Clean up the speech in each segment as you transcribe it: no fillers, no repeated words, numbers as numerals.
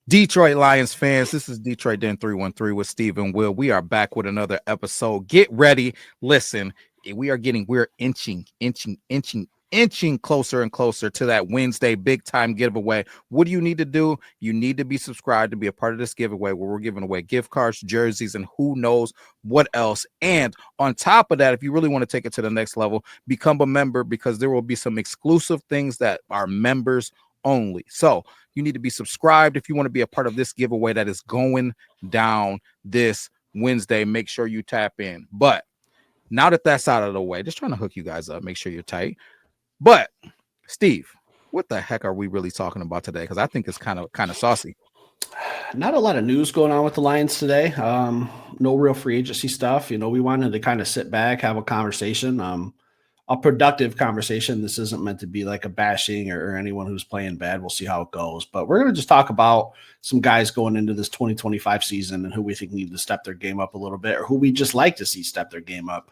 Detroit Lions fans, this is Detroit Den 313 with Steve and Will. We are back with another episode. Get ready. Listen, we're inching closer and closer to that Wednesday big time giveaway. What do you need to do? You need to be subscribed to be a part of this giveaway where we're giving away gift cards, jerseys, and who knows what else. And on top of that, if you really want to take it to the next level, become a member because there will be some exclusive things that are members only. So you need to be subscribed if you want to be a part of this giveaway that is going down this Wednesday. Make sure you tap in. But now that that's out of the way, just trying to hook you guys up, make sure you're tight. But Steve, what the heck are we really talking about today? Because I think it's kind of saucy. Not a lot of news going on with the Lions today. No real free agency stuff. We wanted to kind of sit back, have a conversation, a productive conversation. This isn't meant to be like a bashing or anyone who's playing bad. We'll see how it goes. But we're going to just talk about some guys going into this 2025 season and who we think need to step their game up a little bit or who we just like to see step their game up.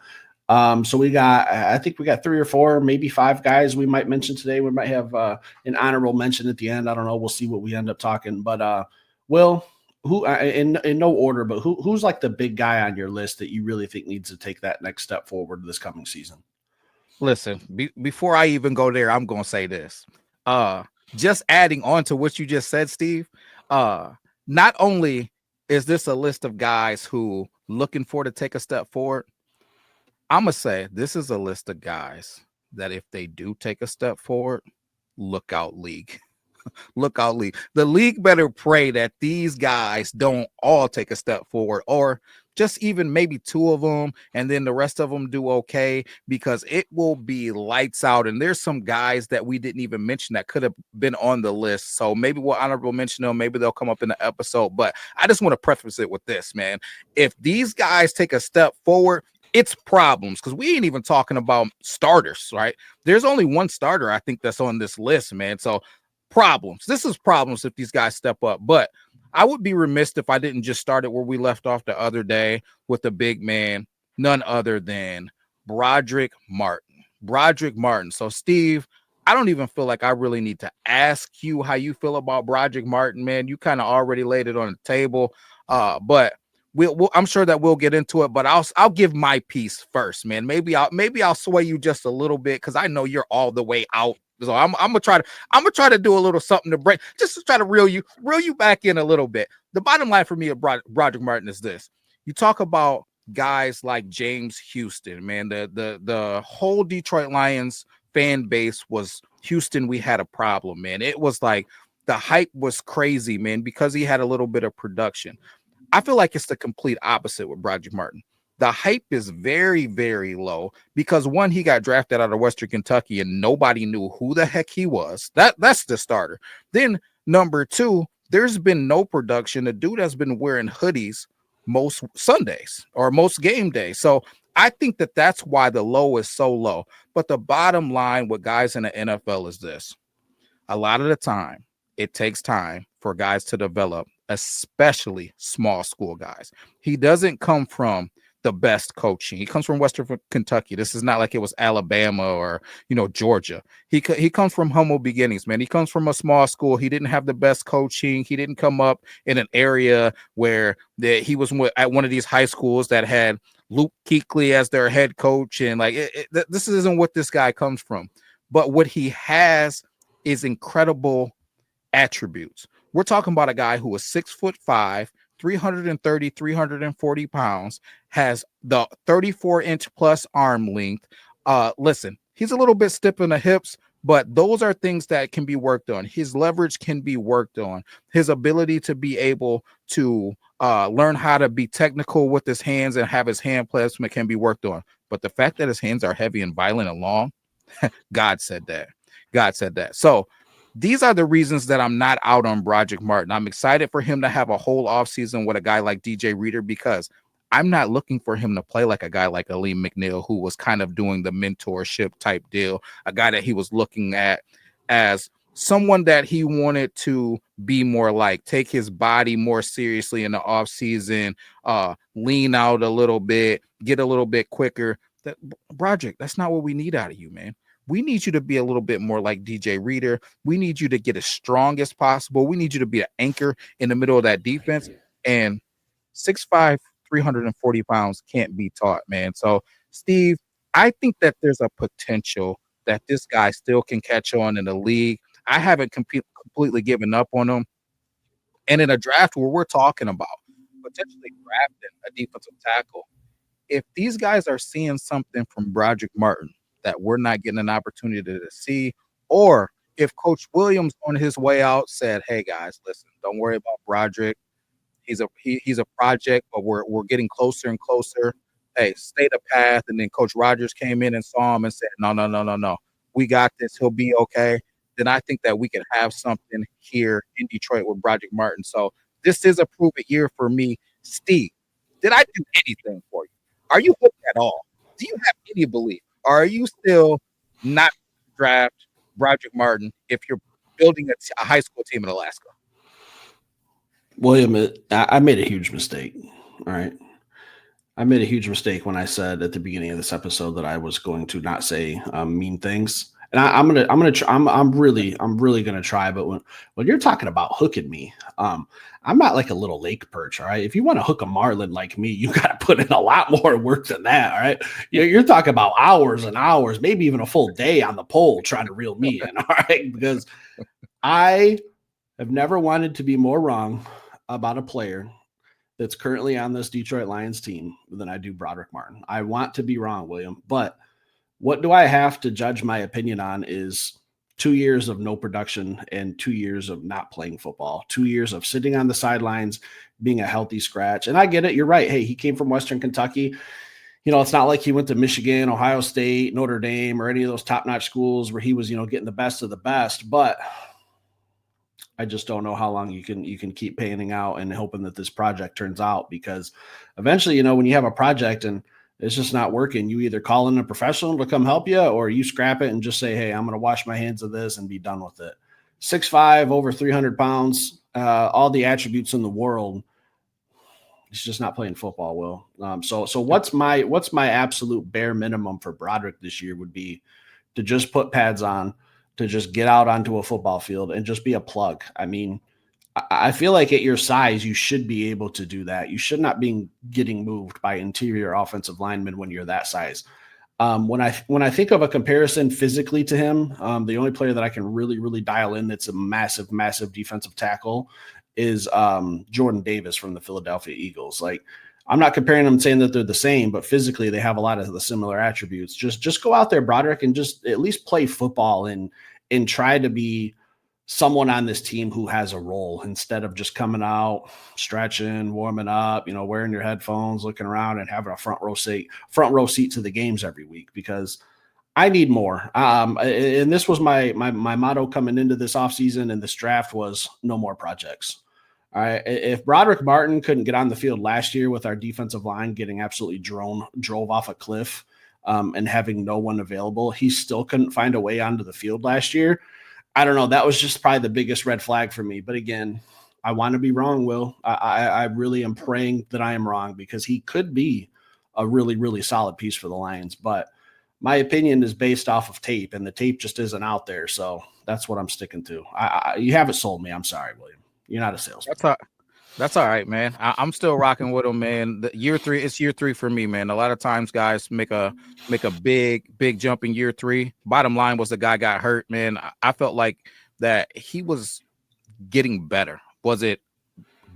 So I think we got 3 or 4, maybe 5 guys we might mention today. We might have an honorable mention at the end. I don't know. We'll see what we end up talking. But Will, who in no order, but who's like the big guy on your list that you really think needs to take that next step forward this coming season? Listen, before I even go there, I'm going to say this. Just adding on to what you just said, Steve, not only is this a list of guys who looking for to take a step forward, I'm going to say this is a list of guys that if they do take a step forward, look out league. Look out league. The league better pray that these guys don't all take a step forward or just even maybe 2 of them and then the rest of them do okay because it will be lights out. And there's some guys that we didn't even mention that could have been on the list. So maybe we'll honorable mention them. Maybe they'll come up in the episode. But I just want to preface it with this, man. If these guys take a step forward, it's problems because we ain't even talking about starters, right? There's only one starter, I think, that's on this list, man. So problems. This is problems if these guys step up. But I would be remiss if I didn't just start it where we left off the other day with the big man, none other than Bradric Martin. Bradric Martin. So, Steve, I don't even feel like I really need to ask you how you feel about Bradric Martin, man. You kind of already laid it on the table. But I'm sure that we'll get into it, but I'll give my piece first, man. Maybe I'll sway you just a little bit because I know you're all the way out. So I'm gonna try to do a little something to break, just to try to reel you back in a little bit. The bottom line for me of Bradric Martin is this: you talk about guys like James Houston, man. The whole Detroit Lions fan base was Houston. We had a problem, man. It was like the hype was crazy, man, because he had a little bit of production. I feel like it's the complete opposite with Bradric Martin. The hype is very, very low because, one, he got drafted out of Western Kentucky and nobody knew who the heck he was. That's the starter. Then, number 2, there's been no production. The dude has been wearing hoodies most Sundays or most game days. So I think that's why the low is so low. But the bottom line with guys in the NFL is this. A lot of the time, it takes time for guys to develop, especially small school guys. He doesn't come from the best coaching. He comes from Western Kentucky. This is not like it was Alabama or, Georgia. He comes from humble beginnings, man. He comes from a small school. He didn't have the best coaching. He didn't come up in an area where he was at one of these high schools that had Luke Kuechly as their head coach. And this isn't what this guy comes from. But what he has is incredible attributes. We're talking about a guy who is 6'5", 330, 340 pounds, has the 34-inch plus arm length. Listen, he's a little bit stiff in the hips, but those are things that can be worked on. His leverage can be worked on. His ability to be able to learn how to be technical with his hands and have his hand placement can be worked on. But the fact that his hands are heavy and violent and long, God said that. God said that. So these are the reasons that I'm not out on Bradric Martin. I'm excited for him to have a whole offseason with a guy like DJ Reader because I'm not looking for him to play like a guy like Aleem McNeil, who was kind of doing the mentorship type deal, a guy that he was looking at as someone that he wanted to be more like, take his body more seriously in the offseason, lean out a little bit, get a little bit quicker. Bradric, that's not what we need out of you, man. we need you to be a little bit more like DJ Reader. We need you to get as strong as possible. We need you to be an anchor in the middle of that defense. And 6'5", 340 pounds can't be taught, man. So, Steve, I think that there's a potential that this guy still can catch on in the league. I haven't completely given up on him. And in a draft where we're talking about potentially drafting a defensive tackle, if these guys are seeing something from Bradric Martin that we're not getting an opportunity to see, or if Coach Williams on his way out said, "Hey guys, listen, don't worry about Bradric. He's a project, but we're getting closer and closer. Hey, stay the path." And then Coach Rogers came in and saw him and said, "No, no, no, no, no. We got this. He'll be okay." Then I think that we can have something here in Detroit with Bradric Martin. So this is a prove it year for me. Steve, did I do anything for you? Are you hooked at all? Do you have any belief? Or are you still not draft Bradric Martin if you're building a high school team in Alaska? William, I made a huge mistake. All right. I made a huge mistake when I said at the beginning of this episode that I was going to not say mean things. And I'm really gonna try. But when you're talking about hooking me, I'm not like a little lake perch. All right. If you want to hook a marlin like me, you got to put in a lot more work than that. All right. You're talking about hours and hours, maybe even a full day on the pole trying to reel me in. All right. Because I have never wanted to be more wrong about a player that's currently on this Detroit Lions team than I do Bradric Martin. I want to be wrong, William, but what do I have to judge my opinion on is 2 years of no production and 2 years of not playing football, 2 years of sitting on the sidelines, being a healthy scratch. And I get it. You're right. Hey, he came from Western Kentucky. You know, it's not like he went to Michigan, Ohio State, Notre Dame, or any of those top-notch schools where he was, getting the best of the best. But I just don't know how long you can keep panning out and hoping that this project turns out, because eventually, when you have a project and it's just not working, you either call in a professional to come help you, or you scrap it and just say, "Hey, I'm going to wash my hands of this and be done with it." 6'5", over 300 pounds, all the attributes in the world. He's just not playing football well. So what's my absolute bare minimum for Bradric this year would be to just put pads on, to just get out onto a football field and just be a plug. I mean, I feel like at your size, you should be able to do that. You should not be getting moved by interior offensive linemen when you're that size. When I think of a comparison physically to him, the only player that I can really, really dial in that's a massive, massive defensive tackle is Jordan Davis from the Philadelphia Eagles. Like, I'm not comparing them and saying that they're the same, but physically they have a lot of the similar attributes. Just go out there, Bradric, and just at least play football and try to be someone on this team who has a role, instead of just coming out, stretching, warming up, wearing your headphones, looking around and having a front row seat to the games every week, because I need more. And this was my motto coming into this offseason and this draft was no more projects. All right. If Bradric Martin couldn't get on the field last year with our defensive line getting absolutely drove off a cliff and having no one available, he still couldn't find a way onto the field last year. I don't know. That was just probably the biggest red flag for me. But again, I want to be wrong, Will. I really am praying that I am wrong, because he could be a really, really solid piece for the Lions. But my opinion is based off of tape, and the tape just isn't out there. So that's what I'm sticking to. You haven't sold me. I'm sorry, William. You're not a salesman. That's all right, man. I'm still rocking with him, man. It's year three for me, man. A lot of times guys make a big jump in year three. Bottom line was the guy got hurt, man. I felt like that he was getting better. Was it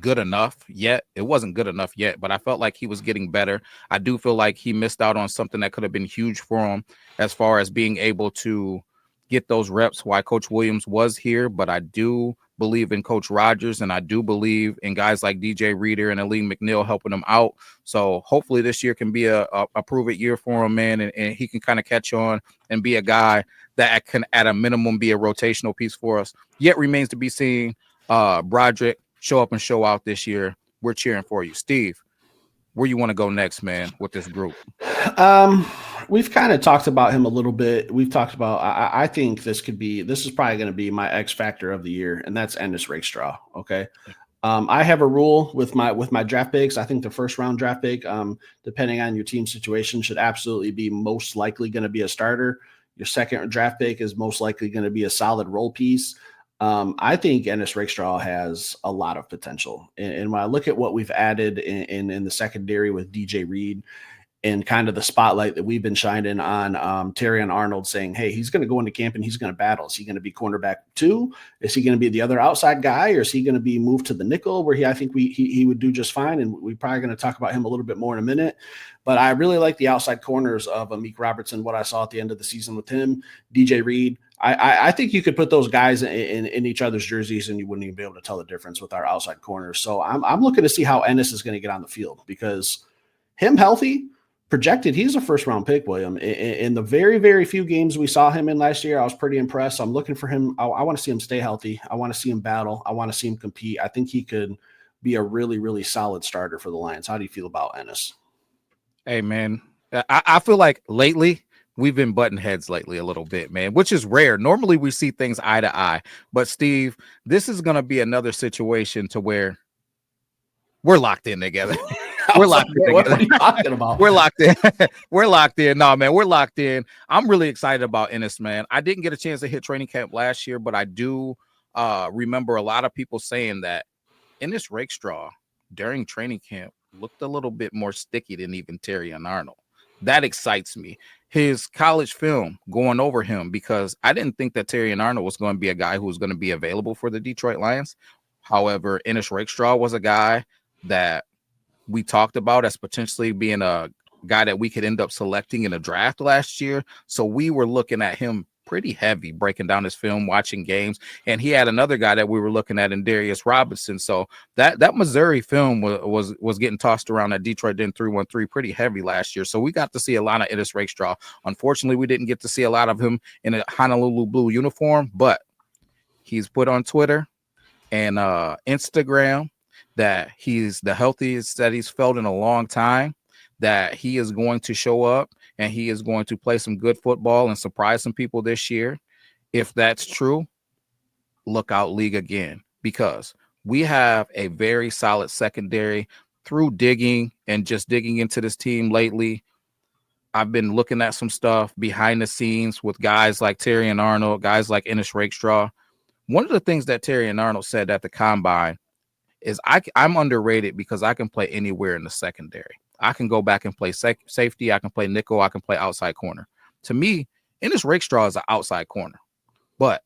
good enough yet? It wasn't good enough yet, but I felt like he was getting better. I do feel like he missed out on something that could have been huge for him as far as being able to get those reps while Coach Williams was here. But I do believe in Coach Rogers, and I do believe in guys like DJ Reader and Ali McNeil helping him out. So hopefully this year can be a prove it year for him, man, and he can kind of catch on and be a guy that can at a minimum be a rotational piece for us. Yet remains to be seen. Bradric, show up and show out this year. We're cheering for you. Steve, where you want to go next, man, with this group? We've kind of talked about him a little bit. We've talked about, I think this is probably going to be my X factor of the year, and that's Ennis Rakestraw. Okay. I have a rule with my draft picks. I think the first round draft pick, depending on your team situation, should absolutely be most likely going to be a starter. Your second draft pick is most likely going to be a solid role piece. I think Ennis Rakestraw has a lot of potential. And when I look at what we've added in the secondary with DJ Reed, and kind of the spotlight that we've been shining on Terrion Arnold, saying, hey, he's going to go into camp and he's going to battle. Is he going to be cornerback 2? Is he going to be the other outside guy, or is he going to be moved to the nickel, where I think he would do just fine? And we're probably going to talk about him a little bit more in a minute. But I really like the outside corners of Amik Robertson, what I saw at the end of the season with him, DJ Reed. I think you could put those guys in each other's jerseys and you wouldn't even be able to tell the difference with our outside corners. So I'm looking to see how Ennis is going to get on the field, because him healthy, projected, he's a first-round pick, William. In the very, very few games we saw him in last year, I was pretty impressed. I'm looking for him. I want to see him stay healthy. I want to see him battle. I want to see him compete. I think he could be a really, really solid starter for the Lions. How do you feel about Ennis? Hey, man, I feel like lately we've been button heads lately a little bit, man, which is rare. Normally we see things eye to eye. But, Steve, this is going to be another situation to where we're locked in together. We're locked in. What are you talking about? We're locked in. We're locked in. No, man, we're locked in. I'm really excited about Ennis, man. I didn't get a chance to hit training camp last year, but I do remember a lot of people saying that Ennis Rakestraw during training camp looked a little bit more sticky than even Terrion Arnold. That excites me. His college film going over him, because I didn't think that Terrion Arnold was going to be a guy who was going to be available for the Detroit Lions. However, Ennis Rakestraw was a guy that we talked about as potentially being a guy that we could end up selecting in a draft last year. So we were looking at him pretty heavy, breaking down his film, watching games. And he had another guy that we were looking at in Darius Robinson. So that Missouri film was getting tossed around at Detroit Den 313 pretty heavy last year. So we got to see a lot of Ennis Rakestraw. Unfortunately, we didn't get to see a lot of him in a Honolulu Blue uniform, but he's put on Twitter and Instagram that he's the healthiest that he's felt in a long time, that he is going to show up and he is going to play some good football and surprise some people this year. If that's true, look out league again, because we have a very solid secondary. Through digging and just digging into this team lately, I've been looking at some stuff behind the scenes with guys like Terrion Arnold, guys like Ennis Rakestraw. One of the things that Terrion Arnold said at the combine is I'm underrated because I can play anywhere in the secondary. I can go back and play safety. I can play nickel. I can play outside corner. To me, Ennis Rakestraw is an outside corner, but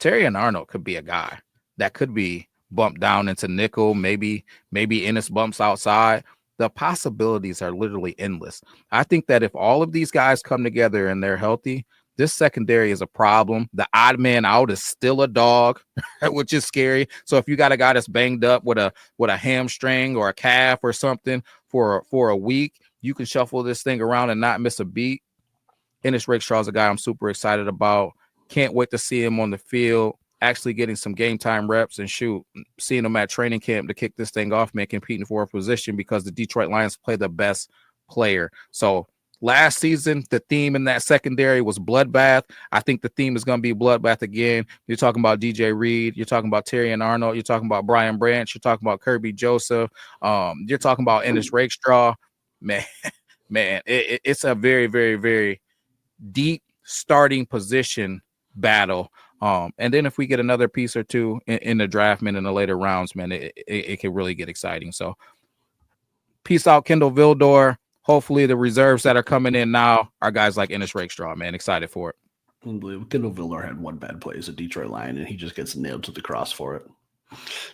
Terrion Arnold could be a guy that could be bumped down into nickel. Maybe Ennis bumps outside. The possibilities are literally endless. I think that if all of these guys come together and they're healthy, this secondary is a problem. The odd man out is still a dog, which is scary. So if you got a guy that's banged up with a hamstring or a calf or something for a week, you can shuffle this thing around and not miss a beat. Ennis Rakestraw is a guy I'm super excited about. Can't wait to see him on the field, actually getting some game time reps and seeing him at training camp to kick this thing off, man, competing for a position, because the Detroit Lions play the best player. So last season, the theme in that secondary was bloodbath. I think the theme is going to be bloodbath again. You're talking about DJ Reed. You're talking about Terrion Arnold. You're talking about Brian Branch. You're talking about Kirby Joseph. You're talking about Ennis Rakestraw. Man, it's a very, very, very deep starting position battle. And then if we get another piece or two in the draft, man, in the later rounds, man, it can really get exciting. So peace out, Kendall Vildor. Hopefully the reserves that are coming in now are guys like Ennis Rakestraw, man. Excited for it. Unbelievable. Kendall Vildor had one bad play as a Detroit Lion, and he just gets nailed to the cross for it.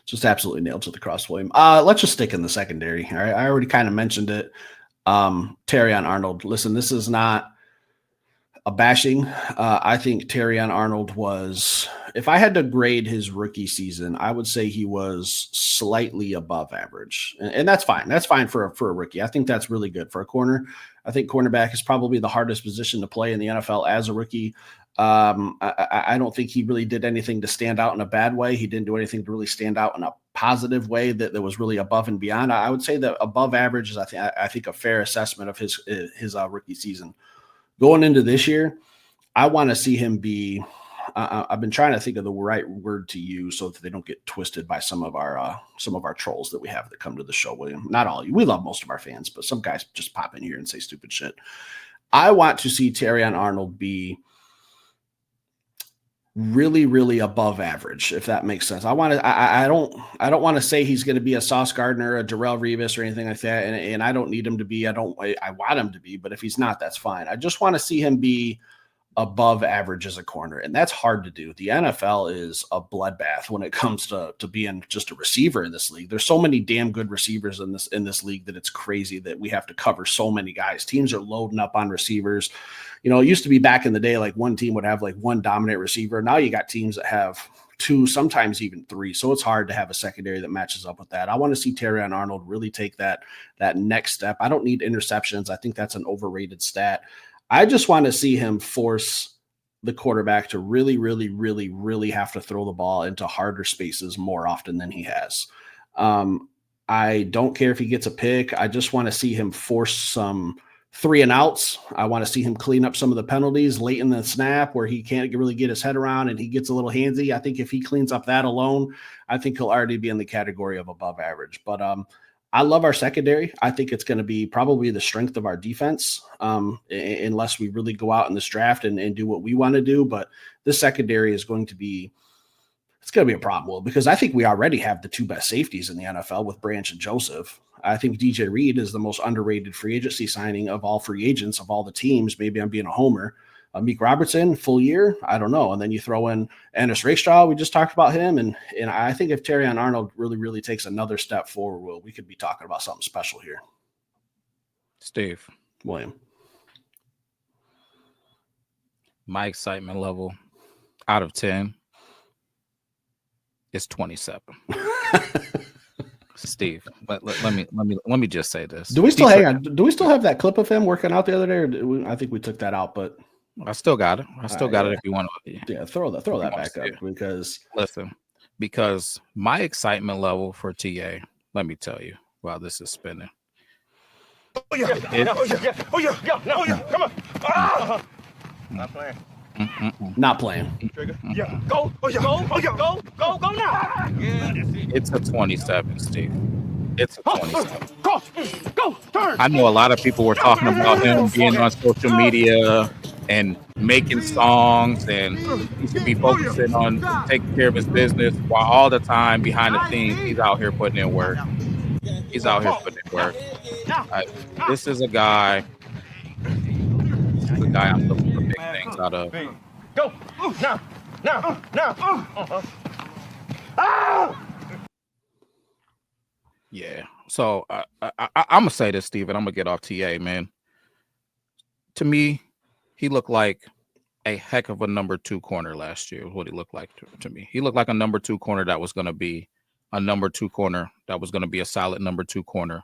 Just absolutely nailed to the cross for him. Let's just stick in the secondary. All right. I already kind of mentioned it. Terrion Arnold. Listen, this is not a bashing. I think Terrion Arnold was, if I had to grade his rookie season, I would say he was slightly above average. And that's fine. That's fine for a rookie. I think that's really good for a corner. I think cornerback is probably the hardest position to play in the NFL as a rookie. I don't think he really did anything to stand out in a bad way. He didn't do anything to really stand out in a positive way that was really above and beyond. I would say that above average is, I think, a fair assessment of his rookie season. Going into this year, I want to see him be. I've been trying to think of the right word to use so that they don't get twisted by some of our trolls that we have that come to the show, William. Not all of you. We love most of our fans, but some guys just pop in here and say stupid shit. I want to see Terrion Arnold be really, really above average, if that makes sense. I don't want to say he's going to be a Sauce Gardner, a Darrelle Revis, or anything like that. And I don't need him to be. I want him to be, but if he's not, that's fine. I just want to see him be above average as a corner, and that's hard to do. The NFL is a bloodbath when it comes to being just a receiver in this league. There's so many damn good receivers in this league that it's crazy that we have to cover so many guys. Teams are loading up on receivers. You know, it used to be back in the day, like one team would have like one dominant receiver. Now you got teams that have two, sometimes even three. So it's hard to have a secondary that matches up with that. I want to see Terrion Arnold really take that next step. I don't need interceptions. I think that's an overrated stat. I just want to see him force the quarterback to really, really, really, really have to throw the ball into harder spaces more often than he has. I don't care if he gets a pick. I just want to see him force some 3 and outs. I want to see him clean up some of the penalties late in the snap where he can't really get his head around and he gets a little handsy. I think if he cleans up that alone, I think he'll already be in the category of above average. But I love our secondary. I think it's going to be probably the strength of our defense, unless we really go out in this draft and do what we want to do. But this secondary is going to be a problem because I think we already have the 2 best safeties in the NFL with Branch and Joseph. I think DJ Reed is the most underrated free agency signing of all free agents of all the teams. Maybe I'm being a homer. Meek Robertson, full year, I don't know. And then you throw in Ennis Rakestraw. We just talked about him. And I think if Terrion Arnold really, really takes another step forward, we could be talking about something special here. Steve. William. My excitement level out of 10 is 27. Steve, let me just say this. Do we still hang on? Do we still have that clip of him working out the other day? Or I think we took that out, but I still got it. I still got it if you want to. Yeah, throw that back up because my excitement level for TA, let me tell you, while this is spinning. Oh yeah, come on. Not playing. Not playing. Yeah, go now. It's a 27, Steve. It's a 27. Go, turn. I know a lot of people were talking about him being on social media and making songs, and he should be focusing on taking care of his business, while all the time behind the scenes, he's out here putting in work. This is a guy I'm looking for big things out of. Go, now. Yeah. So I'm gonna say this, Steven. I'm gonna get off TA, man. To me, he looked like a heck of a number 2 corner last year. What he looked like to me. He looked like a number 2 corner that was gonna be a number 2 corner that was gonna be a solid number 2 corner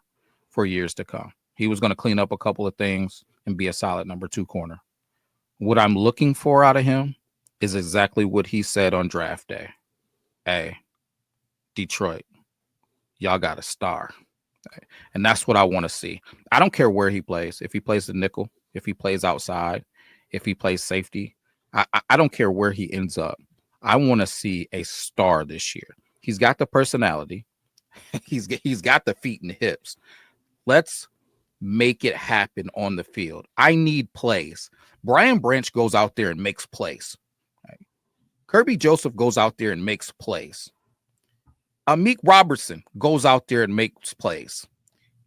for years to come. He was gonna clean up a couple of things and be a solid number 2 corner. What I'm looking for out of him is exactly what he said on draft day. Hey, Detroit, y'all got a star. And that's what I want to see. I don't care where he plays. If he plays the nickel, if he plays outside, if he plays safety, I don't care where he ends up. I want to see a star this year. He's got the personality. He's got the feet and the hips. Let's make it happen on the field. I need plays. Brian Branch goes out there and makes plays. Right? Kirby Joseph goes out there and makes plays. Meek Robertson goes out there and makes plays.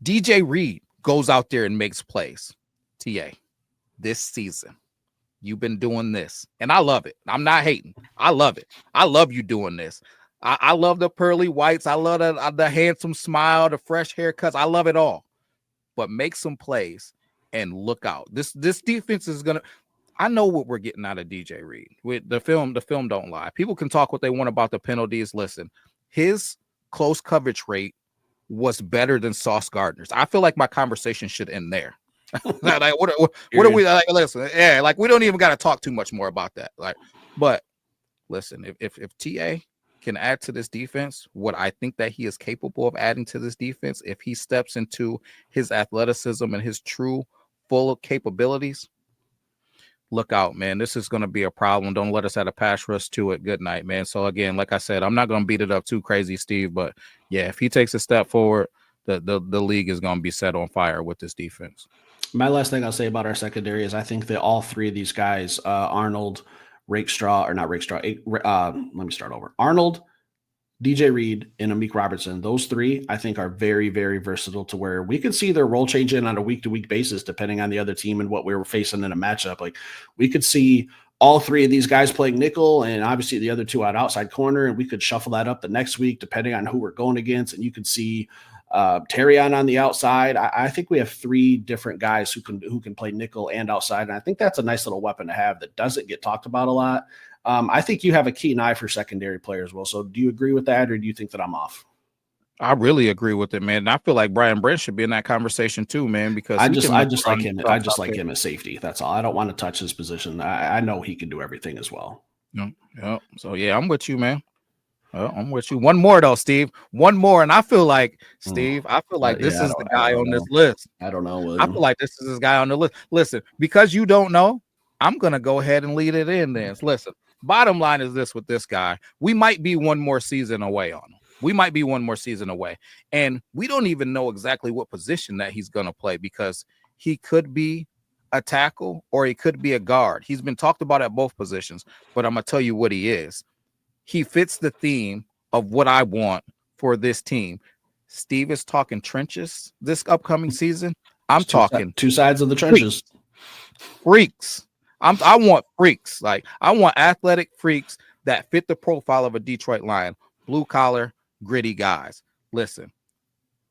DJ Reed goes out there and makes plays. TA, this season, you've been doing this, and I love it. I'm not hating. I love it. I love you doing this. I love the pearly whites. I love the handsome smile, the fresh haircuts. I love it all. But make some plays and look out. This defense is gonna. I know what we're getting out of DJ Reed. With the film don't lie. People can talk what they want about the penalties. Listen, his close coverage rate was better than Sauce Gardner's. I feel like my conversation should end there. Like, what are we like? Listen, yeah, like we don't even got to talk too much more about that. Like, but listen, if TA can add to this defense what I think that he is capable of adding to this defense, if he steps into his athleticism and his true full capabilities, look out, man. This is going to be a problem. Don't let us add a pass rush to it. Good night, man. So again, like I said, I'm not going to beat it up too crazy, Steve, but yeah, if he takes a step forward, the league is going to be set on fire with this defense. My last thing I'll say about our secondary is I think that all three of these guys, Arnold, Rakestraw, or not Rakestraw, let me start over. Arnold, DJ Reed, and Amik Robertson, those three I think are very, very versatile to where we could see their role change in on a week-to-week basis depending on the other team and what we were facing in a matchup. Like we could see all three of these guys playing nickel and obviously the other two out outside corner, and we could shuffle that up the next week depending on who we're going against, and you could see Terrion on the outside. I think we have three different guys who can play nickel and outside, and I think that's a nice little weapon to have that doesn't get talked about a lot. I think you have a keen eye for secondary players, Will. So do you agree with that, or do you think that I'm off? I really agree with it, man. And I feel like Brian Brent should be in that conversation too, man, because I just like him. I just like him at safety. That's all. I don't want to touch his position. I know he can do everything as well. Yeah. So yeah, I'm with you, man. I'm with you. One more though, Steve. One more, and I feel like Steve. I feel like this is the guy on this list. I don't know, William. I feel like this is this guy on the list. Listen, because you don't know, I'm gonna go ahead and lead it in. This. Listen. Bottom line is this with this guy. We might be one more season away on him. We might be one more season away. And we don't even know exactly what position that he's going to play because he could be a tackle or he could be a guard. He's been talked about at both positions, but I'm going to tell you what he is. He fits the theme of what I want for this team. Steve is talking trenches this upcoming season. I'm talking two sides of the trenches. Freaks. I want freaks. Like I want athletic freaks that fit the profile of a Detroit Lion, blue collar, gritty guys. Listen,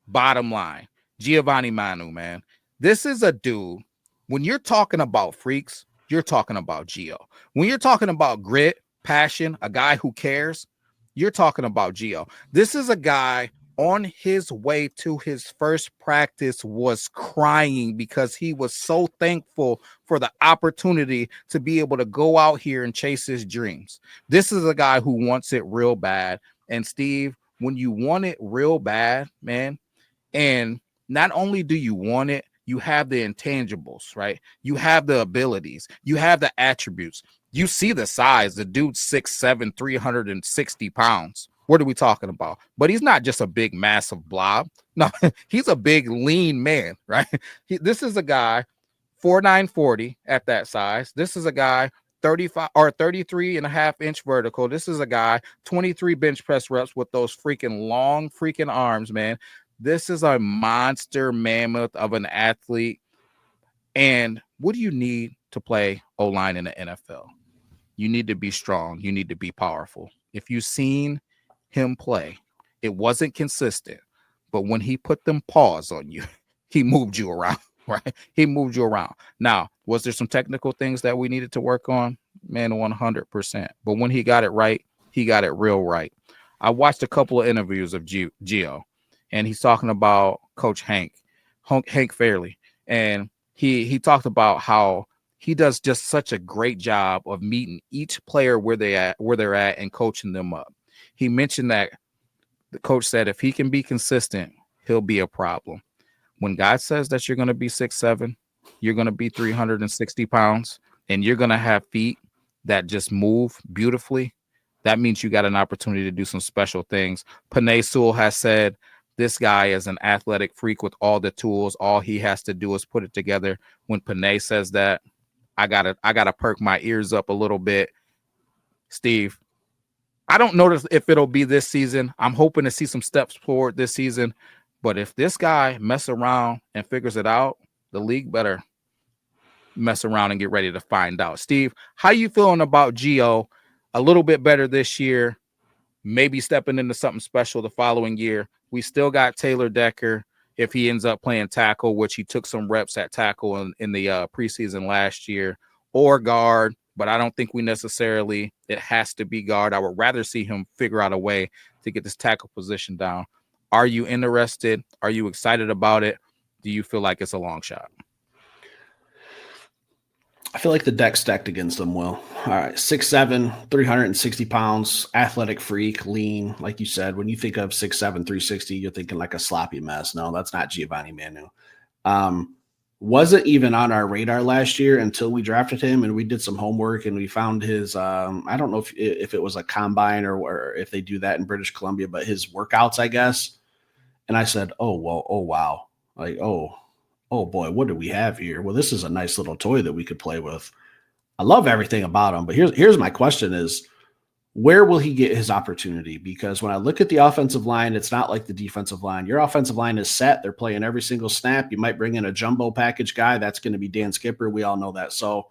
bottom line, Giovani Manu, man. This is a dude. When you're talking about freaks, you're talking about Gio. When you're talking about grit, passion, a guy who cares, you're talking about Gio. This is a guy on his way to his first practice was crying because he was so thankful for the opportunity to be able to go out here and chase his dreams. This is a guy who wants it real bad. And Steve, when you want it real bad, man, and not only do you want it, you have the intangibles, right? You have the abilities, you have the attributes. You see the size. The dude's 6'7", 360 pounds. What are we talking about? But he's not just a big, massive blob. No, he's a big, lean man, right? This is a guy 4'9", 40 at that size. This is a guy 35 or 33 and a half inch vertical. This is a guy 23 bench press reps with those freaking long freaking arms, man. This is a monster mammoth of an athlete. And what do you need to play O-line in the NFL? You need to be strong. You need to be powerful. If you've seen him play, it wasn't consistent, but when he put them paws on you, he moved you around, right? He moved you around. Now, was there some technical things that we needed to work on? Man, 100%. But when he got it right, he got it real right. I watched a couple of interviews of Gio, and he's talking about Coach Hank Fairley, and he talked about how he does just such a great job of meeting each player where they're at and coaching them up. He mentioned that the coach said if he can be consistent, he'll be a problem. When God says that you're going to be 6'7", you're going to be 360 pounds, and you're going to have feet that just move beautifully, that means you got an opportunity to do some special things. Penei Sewell has said this guy is an athletic freak with all the tools. All he has to do is put it together. When Penei says that, I gotta perk my ears up a little bit. Steve, I don't know if it'll be this season. I'm hoping to see some steps forward this season. But if this guy mess around and figures it out, the league better mess around and get ready to find out. Steve, how you feeling about Gio? A little bit better this year, maybe stepping into something special the following year. We still got Taylor Decker if he ends up playing tackle, which he took some reps at tackle in the preseason last year, or guard. But I don't think it has to be guard. I would rather see him figure out a way to get this tackle position down. Are you interested? Are you excited about it? Do you feel like it's a long shot? I feel like the deck's stacked against them, Will. All right, 6'7", 360 pounds, athletic freak, lean. Like you said, when you think of 6'7", 360, you're thinking like a sloppy mess. No, that's not Giovani Manu. Wasn't even on our radar last year until we drafted him, and we did some homework, and we found his I don't know if it was a combine or if they do that in British Columbia, but his workouts, I guess. And I said, oh, wow. Like, oh oh boy, what do we have here? Well, this is a nice little toy that we could play with. I love everything about him, but here's my question is, where will he get his opportunity? Because when I look at the offensive line, it's not like the defensive line. Your offensive line is set. They're playing every single snap. You might bring in a jumbo package guy. That's going to be Dan Skipper. We all know that. So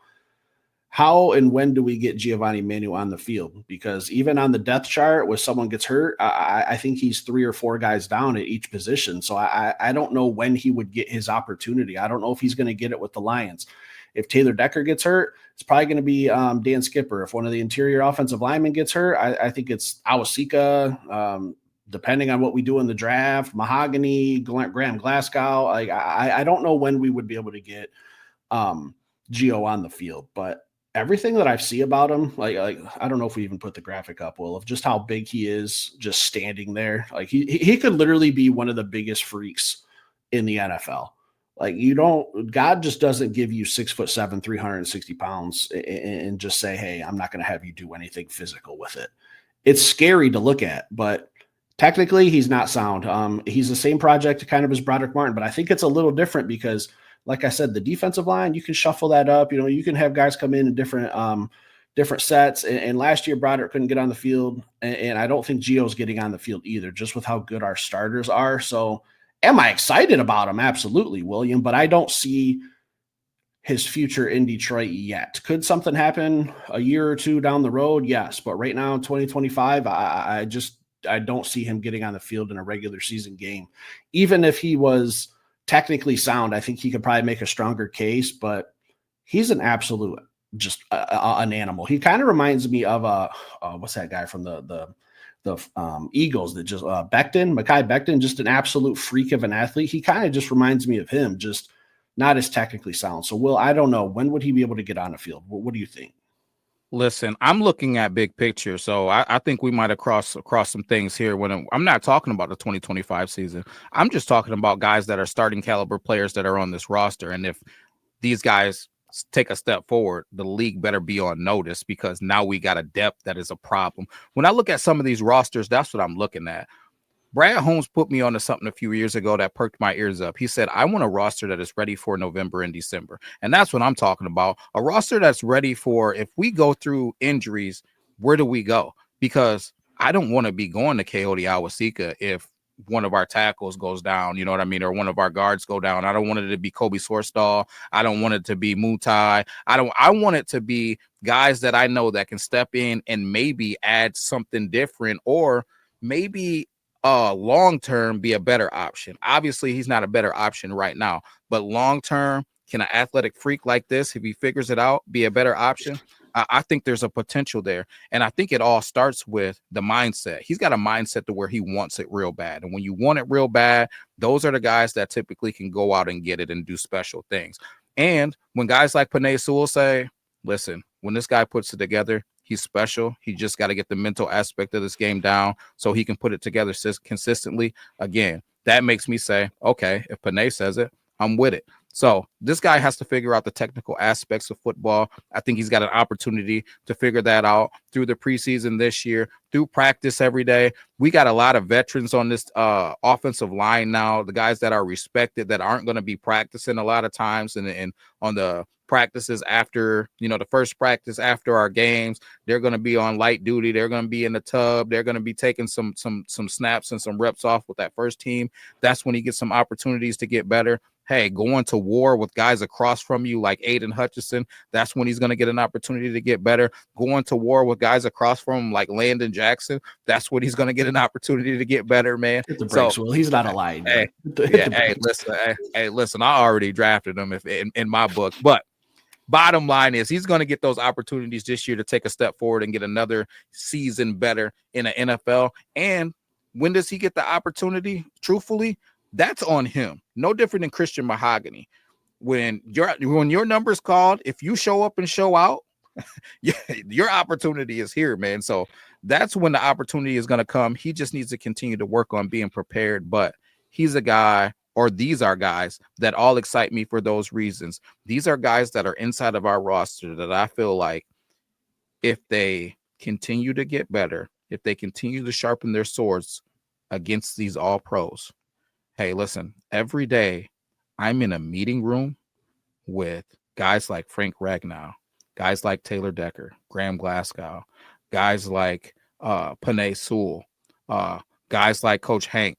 how and when do we get Giovani Manu on the field? Because even on the depth chart, when someone gets hurt, I think he's 3 or 4 guys down at each position. So I don't know when he would get his opportunity. I don't know if he's going to get it with the Lions. If Taylor Decker gets hurt, it's probably going to be Dan Skipper. If one of the interior offensive linemen gets hurt, I think it's Awasika, depending on what we do in the draft, Mahogany, Graham Glasgow. Like I don't know when we would be able to get Gio on the field, but everything that I see about him, like I don't know if we even put the graphic up, Will, of just how big he is, just standing there. Like he could literally be one of the biggest freaks in the NFL. Like God just doesn't give you 6'7", 360 pounds and just say, hey, I'm not going to have you do anything physical with it. It's scary to look at, but technically he's not sound. He's the same project kind of as Bradric Martin, but I think it's a little different because, like I said, the defensive line, you can shuffle that up. You can have guys come in different sets. And last year, Broderick couldn't get on the field. And I don't think Gio's getting on the field either, just with how good our starters are. So am I excited about him? Absolutely, William. But I don't see his future in Detroit yet. Could something happen a year or two down the road? Yes. But right now in 2025, I don't see him getting on the field in a regular season game. Even if he was technically sound, I think he could probably make a stronger case, but he's an absolute, just an animal. He kind of reminds me of what's that guy from the Eagles that just Mekhi Becton, just an absolute freak of an athlete. He kind of just reminds me of him, just not as technically sound. So Will, I don't know, when would he be able to get on the field? What do you think? Listen, I'm looking at big picture, so I think we might have crossed some things here. When I'm not talking about the 2025 season, I'm just talking about guys that are starting caliber players that are on this roster. And if these guys take a step forward, the league better be on notice, because now we got a depth that is a problem. When I look at some of these rosters, that's what I'm looking at. Brad Holmes put me onto something a few years ago that perked my ears up. He said, I want a roster that is ready for November and December. And that's what I'm talking about. A roster that's ready for, if we go through injuries, where do we go? Because I don't want to be going to Coyote Awasika if one of our tackles goes down, you know what I mean? Or one of our guards go down. I don't want it to be Kobe Sorstall. I don't want it to be Mutai. I want it to be guys that I know that can step in and maybe add something different, or maybe long term be a better option. Obviously, he's not a better option right now, but long term, can an athletic freak like this, if he figures it out, be a better option? I think there's a potential there. And I think it all starts with the mindset. He's got a mindset to where he wants it real bad. And when you want it real bad, those are the guys that typically can go out and get it and do special things. And when guys like Penei Sewell say, listen, when this guy puts it together, he's special. He just got to get the mental aspect of this game down so he can put it together consistently. Again, that makes me say, okay, if Penei says it, I'm with it. So this guy has to figure out the technical aspects of football. I think he's got an opportunity to figure that out through the preseason this year, through practice every day. We got a lot of veterans on this offensive line now, the guys that are respected, that aren't going to be practicing a lot of times and on the practices after, the first practice after our games. They're going to be on light duty. They're going to be in the tub. They're going to be taking some snaps and some reps off with that first team. That's when he gets some opportunities to get better. Hey, going to war with guys across from you like Aiden Hutchinson, that's when he's going to get an opportunity to get better. Going to war with guys across from him like Landon Jackson, that's when he's going to get an opportunity to get better, man. Hit the brakes, Will. He's not a lion. Hey, listen, I already drafted him in my book, but bottom line is he's going to get those opportunities this year to take a step forward and get another season better in the NFL. And when does he get the opportunity? Truthfully, that's on him. No different than Christian Mahogany. When your number's called, if you show up and show out, your opportunity is here, man. So that's when the opportunity is going to come. He just needs to continue to work on being prepared. But he's a guy, or these are guys that all excite me for those reasons. These are guys that are inside of our roster that I feel like if they continue to get better, if they continue to sharpen their swords against these all pros, hey, listen, every day I'm in a meeting room with guys like Frank Ragnow, guys like Taylor Decker, Graham Glasgow, guys like Panay Sewell, guys like Coach Hank.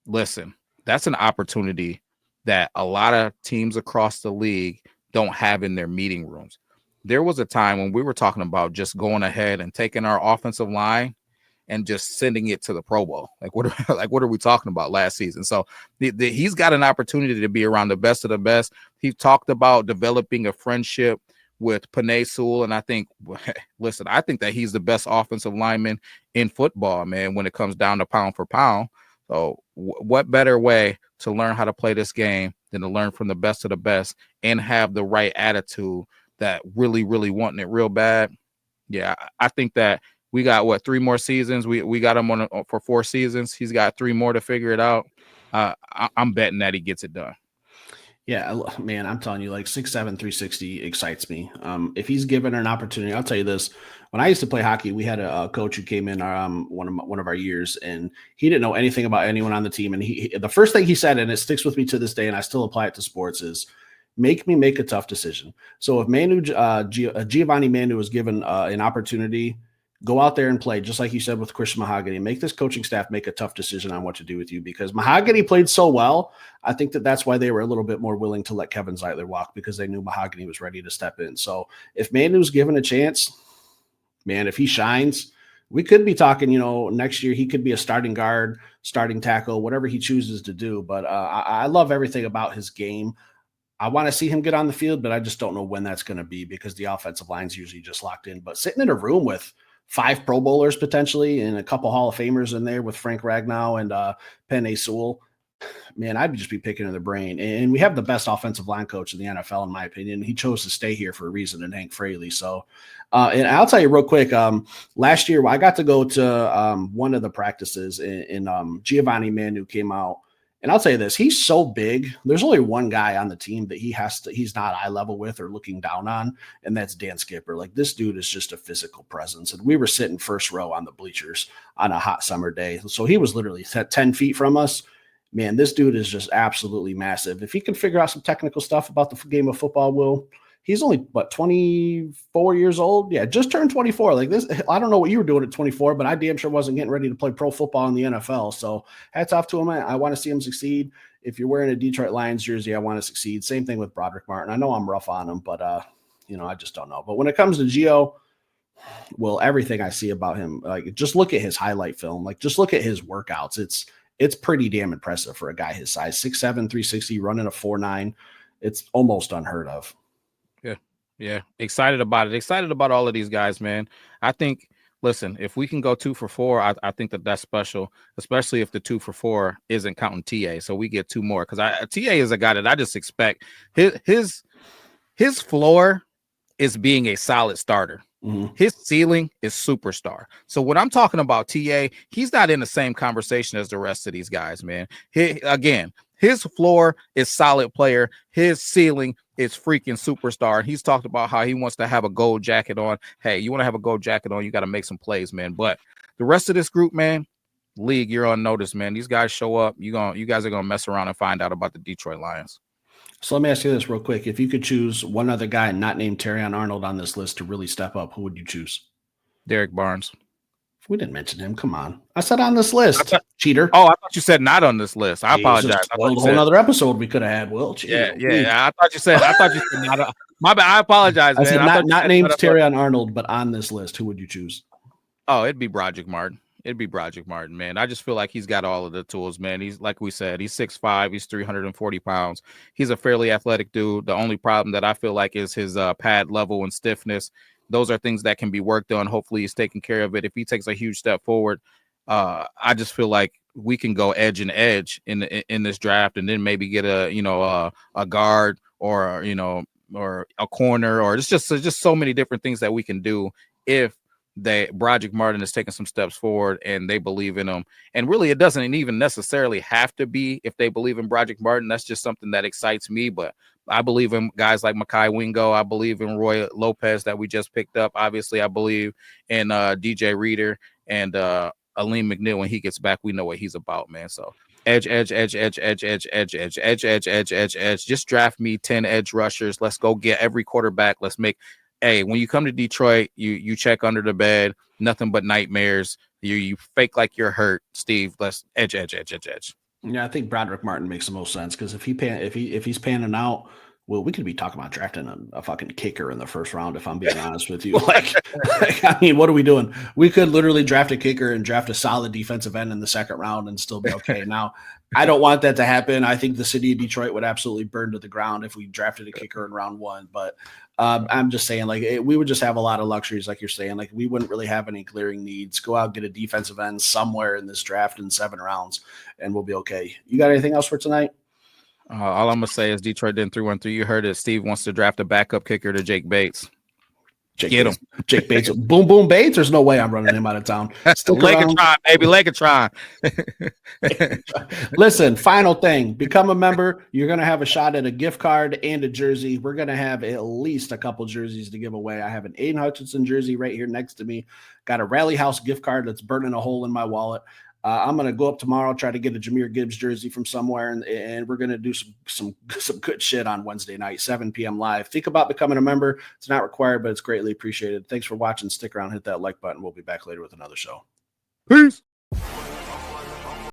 Listen, that's an opportunity that a lot of teams across the league don't have in their meeting rooms. There was a time when we were talking about just going ahead and taking our offensive line and just sending it to the Pro Bowl. Like what are we talking about last season? So he's got an opportunity to be around the best of the best. He talked about developing a friendship with Panay Sewell, and I think, listen, I think that he's the best offensive lineman in football, man, when it comes down to pound for pound. So what better way to learn how to play this game than to learn from the best of the best and have the right attitude that really, really wanting it real bad. Yeah, I think that we got 3 more seasons. We got him on for 4 seasons. He's got 3 more to figure it out. I'm betting that he gets it done. Yeah, man, I'm telling you, like 6'7", 360 excites me. If he's given an opportunity, I'll tell you this. When I used to play hockey, we had a coach who came in one of our years, and he didn't know anything about anyone on the team. And the first thing he said, and it sticks with me to this day, and I still apply it to sports, is make me make a tough decision. So if Giovani Manu was given an opportunity, go out there and play, just like you said with Christian Mahogany. Make this coaching staff make a tough decision on what to do with you, because Mahogany played so well. I think that's why they were a little bit more willing to let Kevin Zeitler walk, because they knew Mahogany was ready to step in. So if Manu's given a chance, man, if he shines, we could be talking, next year he could be a starting guard, starting tackle, whatever he chooses to do. But I love everything about his game. I want to see him get on the field, but I just don't know when that's going to be, because the offensive line's usually just locked in. But sitting in a room with 5 Pro Bowlers potentially and a couple Hall of Famers in there with Frank Ragnow and Panay Sewell, man, I'd just be picking in the brain. And we have the best offensive line coach in the NFL, in my opinion. He chose to stay here for a reason, and Hank Fraley. So, and I'll tell you real quick, last year I got to go to one of the practices, and Giovani Manu came out. And I'll tell you this, he's so big. There's only one guy on the team that he's not eye level with or looking down on, and that's Dan Skipper. Like, this dude is just a physical presence. And we were sitting first row on the bleachers on a hot summer day. So he was literally 10 feet from us. Man, this dude is just absolutely massive. If he can figure out some technical stuff about the game of football, he's only, 24 years old? Yeah, just turned 24. Like this, I don't know what you were doing at 24, but I damn sure wasn't getting ready to play pro football in the NFL. So hats off to him. I want to see him succeed. If you're wearing a Detroit Lions jersey, I want to succeed. Same thing with Bradric Martin. I know I'm rough on him, but I just don't know. But when it comes to Gio, well, everything I see about him, like, just look at his highlight film. Like, just look at his workouts. It's pretty damn impressive for a guy his size, 6'7", 360, running a 4.9. It's almost unheard of. Yeah. Excited about it. Excited about all of these guys, man. I think, listen, if we can go 2 for 4, I think that's special, especially if the 2 for 4 isn't counting TA. So we get 2 more, because TA is a guy that I just expect his floor is being a solid starter. Mm-hmm. His ceiling is superstar. So when I'm talking about TA, he's not in the same conversation as the rest of these guys, man. His floor is solid player. His ceiling is freaking superstar. He's talked about how he wants to have a gold jacket on. Hey, you want to have a gold jacket on, you got to make some plays, man. But the rest of this group, man, league, you're on notice, man. These guys show up. You guys are going to mess around and find out about the Detroit Lions. So let me ask you this real quick. If you could choose one other guy not named Terrion Arnold on this list to really step up, who would you choose? Derek Barnes. We didn't mention him. Come on. I said on this list. Cheater. Oh, I thought you said not on this list. I apologize. A whole other episode we could have had, Will. Yeah. I thought you said not. My bad. I apologize, man. I said not named Terrion Arnold, but on this list, who would you choose? Oh, it'd be Bradric Martin. Man. I just feel like he's got all of the tools, man. He's, like we said, he's 6'5", he's 340 pounds. He's a fairly athletic dude. The only problem that I feel like is his pad level and stiffness. Those are things that can be worked on. Hopefully he's taking care of it. If he takes a huge step forward, I just feel like we can go edge and edge in this draft, and then maybe get a guard or a corner, or it's just so many different things that we can do if Bradric Martin is taking some steps forward and they believe in him. And really, it doesn't even necessarily have to be if they believe in Bradric Martin. That's just something that excites me. But I believe in guys like Mekhi Wingo. I believe in Roy Lopez that we just picked up. Obviously, I believe in DJ Reader and Aleem McNeil. When he gets back, we know what he's about, man. So Edge. Just draft me 10 edge rushers. Let's go get every quarterback. Let's make. Hey, when you come to Detroit, you check under the bed. Nothing but nightmares. You fake like you're hurt, Steve. Let's edge. Yeah, I think Bradric Martin makes the most sense because if he's panning out, well, we could be talking about drafting a fucking kicker in the first round. If I'm being honest with you, like, I mean, what are we doing? We could literally draft a kicker and draft a solid defensive end in the second round and still be okay. Now, I don't want that to happen. I think the city of Detroit would absolutely burn to the ground if we drafted a kicker in round 1. But I'm just saying, like, we would just have a lot of luxuries, like you're saying. Like, we wouldn't really have any glaring needs. Go out and get a defensive end somewhere in this draft in 7 rounds, and we'll be okay. You got anything else for tonight? All I'm gonna say is Detroit didn't 3-1-3. You heard it. Steve wants to draft a backup kicker to Jake Bates. Get him, Jake Bates. Boom, boom, Bates. There's no way I'm running him out of town. Legatron, baby, Legatron. Listen, final thing. Become a member. You're gonna have a shot at a gift card and a jersey. We're gonna have at least a couple jerseys to give away. I have an Aiden Hutchinson jersey right here next to me. Got a Rally House gift card that's burning a hole in my wallet. I'm going to go up tomorrow, try to get a Jahmyr Gibbs jersey from somewhere, and we're going to do some good shit on Wednesday night, 7 p.m. live. Think about becoming a member. It's not required, but it's greatly appreciated. Thanks for watching. Stick around, hit that like button. We'll be back later with another show. Peace.